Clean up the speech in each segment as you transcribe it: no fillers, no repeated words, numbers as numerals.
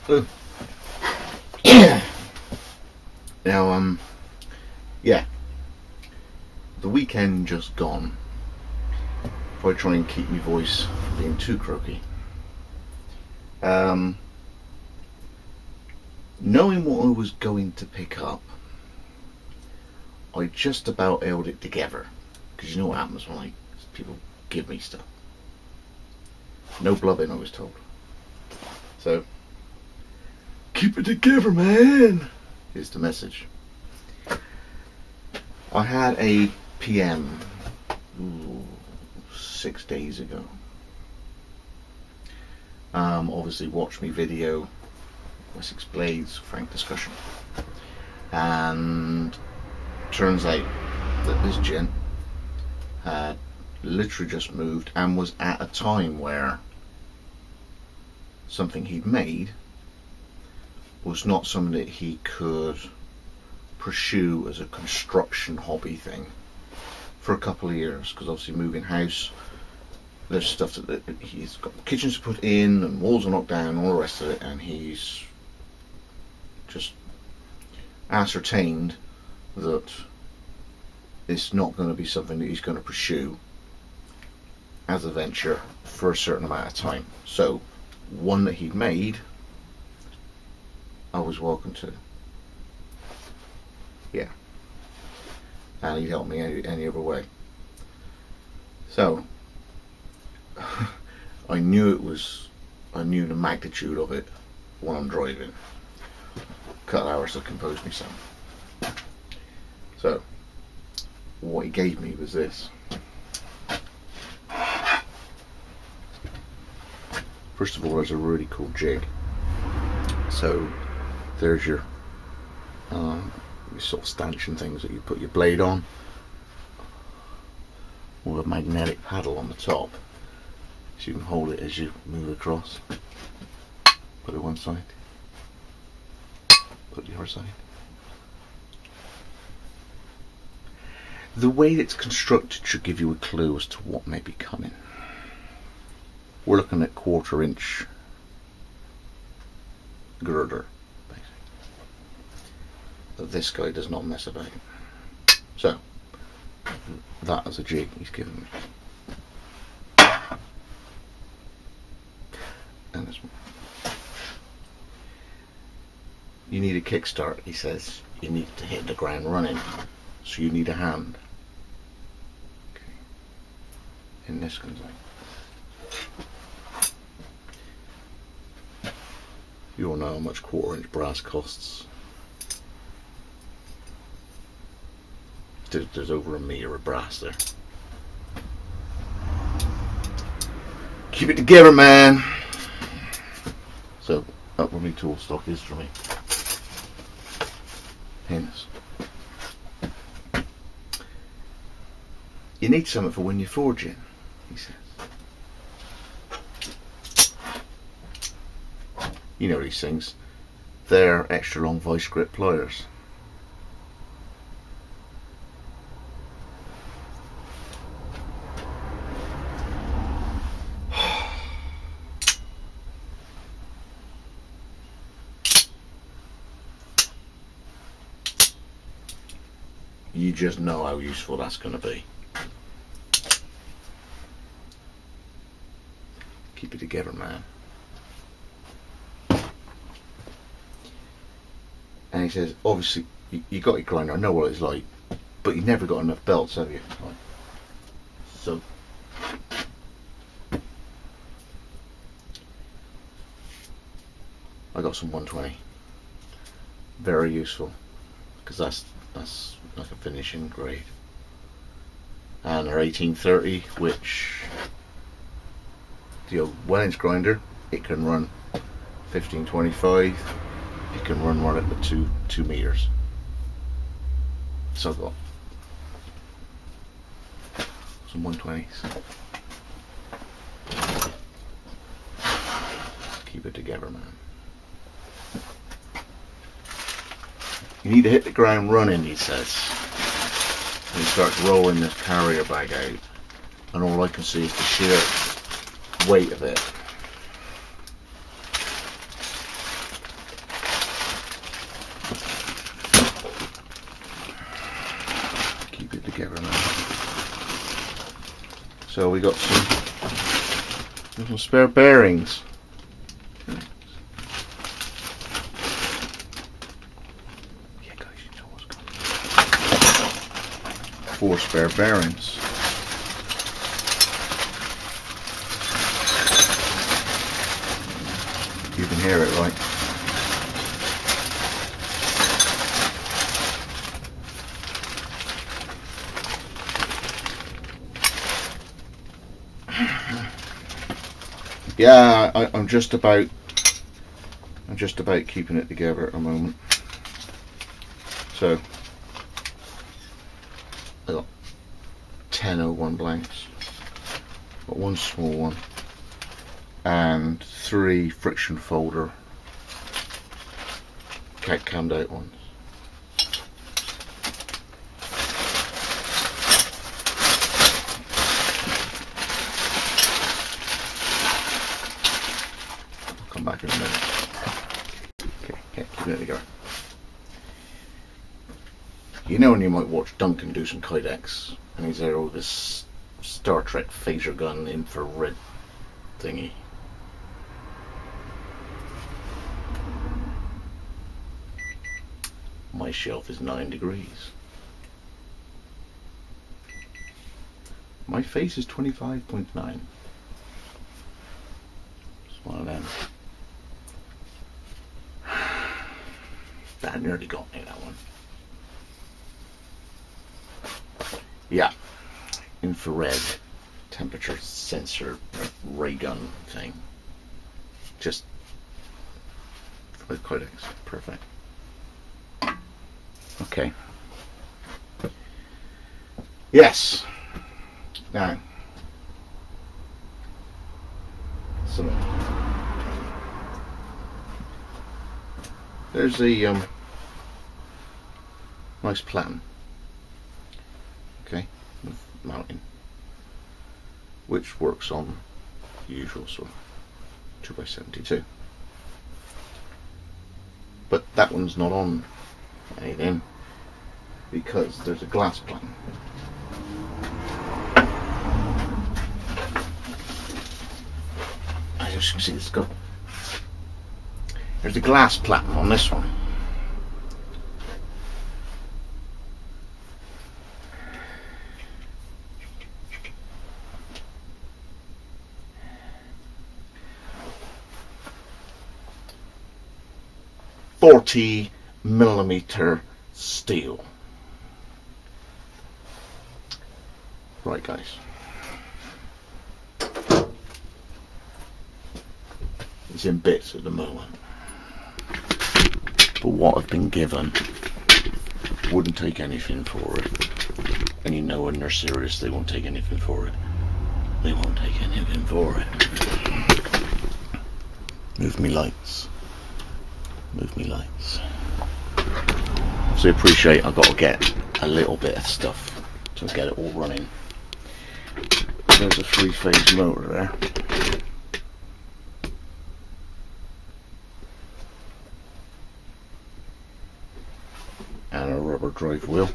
So, now, yeah, the weekend just gone. If I try and keep my voice from being too croaky. Knowing what I was going to pick up, I just about held it together. Because you know what happens when people give me stuff. No blubbing, I was told. So, keep it together, man, is the message. I had a PM 6 days ago. Obviously watched me video, Wessex Blades, frank discussion. And turns out that this gin had literally just moved and was at a time where something he'd made was not something that he could pursue as a construction hobby thing for a couple of years, because obviously moving house, there's stuff that he's got kitchens to put in and walls are knocked down and all the rest of it, and he's just ascertained that it's not going to be something that he's going to pursue as a venture for a certain amount of time. So one that he'd made, I was welcome to. Yeah. And he'd help me any other way. So I knew the magnitude of it when I'm driving. Couple hours to compose me some. So what he gave me was this. First of all, there's a really cool jig. So there's your sort of stanchion things that you put your blade on, with a magnetic paddle on the top, so you can hold it as you move across. Put it one side, put the other side. The way it's constructed should give you a clue as to what may be coming. We're looking at 1/4 inch girder, basically. But this guy does not mess about. So, that is a jig he's given me. And this one. You need a kickstart, he says. You need to hit the ground running. So you need a hand. Okay. And this comes out. You all know how much 1/4 inch brass costs. There's over a metre of brass there. Keep it together, man. So that's what my tool stock is for me. Pins. You need something for when you're forging, he says. You know these things. They're extra long vice grip pliers. You just know how useful that's going to be. Keep it together, man. And he says, obviously, you got your grinder, I know what it's like, but you've never got enough belts, have you? Right. So, I got some 120. Very useful, because that's like a finishing grade. And our 1830, which the old 1-inch grinder, it can run 1525. It can run right up to 2 meters. So I've got some 120s. Keep it together, man. You need to hit the ground running, he says. And he starts rolling this carrier bag out, and all I can see is the sheer weight of it. So we got some little spare bearings. Yeah, guys, you know what's coming. 4 spare bearings. You can hear it, right? Yeah, I'm just about keeping it together at the moment. So I got 10 01 blanks, got 1 small one, and 3 friction folder cammed out ones. Back in a minute. Okay, keep it together. You know when you might watch Duncan do some kydex and he's there with this Star Trek phaser gun infrared thingy. My shelf is 9 degrees. My face is 25.9. It's one of them. That nearly got me, that one. Yeah, infrared temperature sensor ray gun thing. Just with codex, perfect. Okay. Yes. Now, so there's a nice platen, okay, with mounting, which works on the usual sort of 2x72, but that one's not on anything because there's a glass platen. As you can see, there's a glass platen on this one. .40mm steel. Right, guys. It's in bits at the moment, but what I've been given wouldn't take anything for it. And you know when they're serious, they won't take anything for it. They won't take anything for it. Move me lights. Move me lights. So appreciate I've got to get a little bit of stuff to get it all running. There's a 3-phase motor there. And a rubber drive wheel.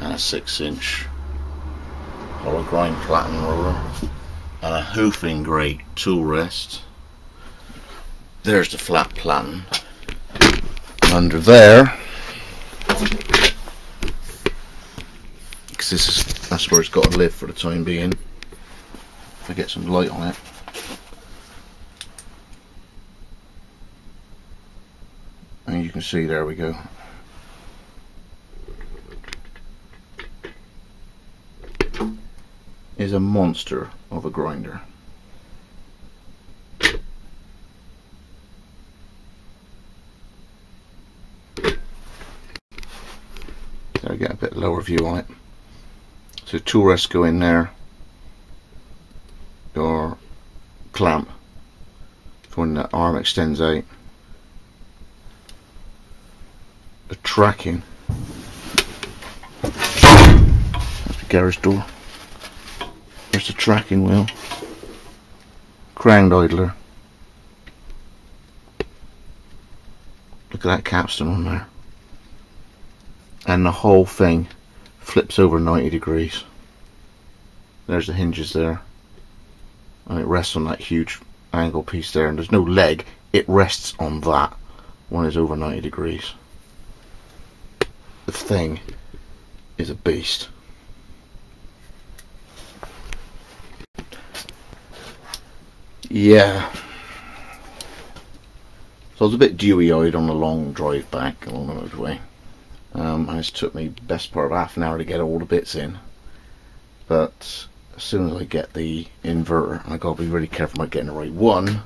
And a 6-inch hollow grind platen roller. And a hoofing grate tool rest. There's the flat platen. Under there, because that's where it's got to live for the time being. If I get some light on it. And you can see, there we go. Is a monster of a grinder. So I get a bit lower view on it. So tool rests go in there. Your clamp for when the arm extends out. The tracking. That's the garage door. There's the tracking wheel. Crown idler. Look at that capstan on there. And the whole thing flips over 90 degrees. There's the hinges there, and it rests on that huge angle piece there, and there's no leg, it rests on that. One is over 90 degrees. The thing is a beast. Yeah. So I was a bit dewy-eyed on the long drive back along the motorway. And it's took me the best part of half an hour to get all the bits in. But as soon as I get the inverter, and I've got to be really careful about getting the right one,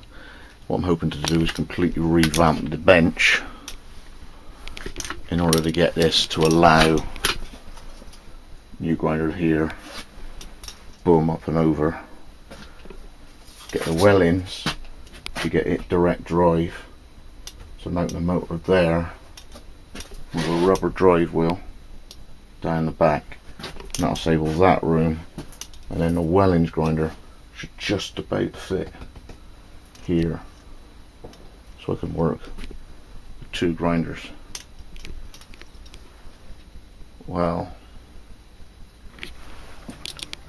what I'm hoping to do is completely revamp the bench in order to get this to allow new grinder here, boom, up and over, get the well ins to get it direct drive, so mount the motor there with a rubber drive wheel down the back, and that'll save all that room. And then the well ins grinder should just about fit here, so I can work with two grinders. Wow.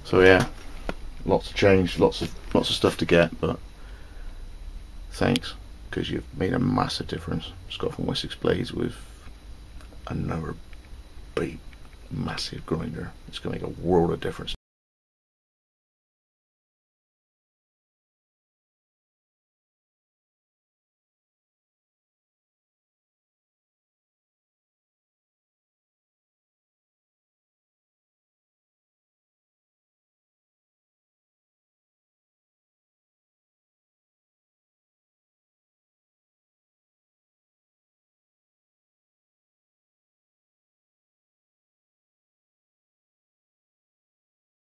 So yeah, lots of change, lots of stuff to get, but thanks, because you've made a massive difference. Scott from Wessex Blades with another big massive grinder. It's going to make a world of difference.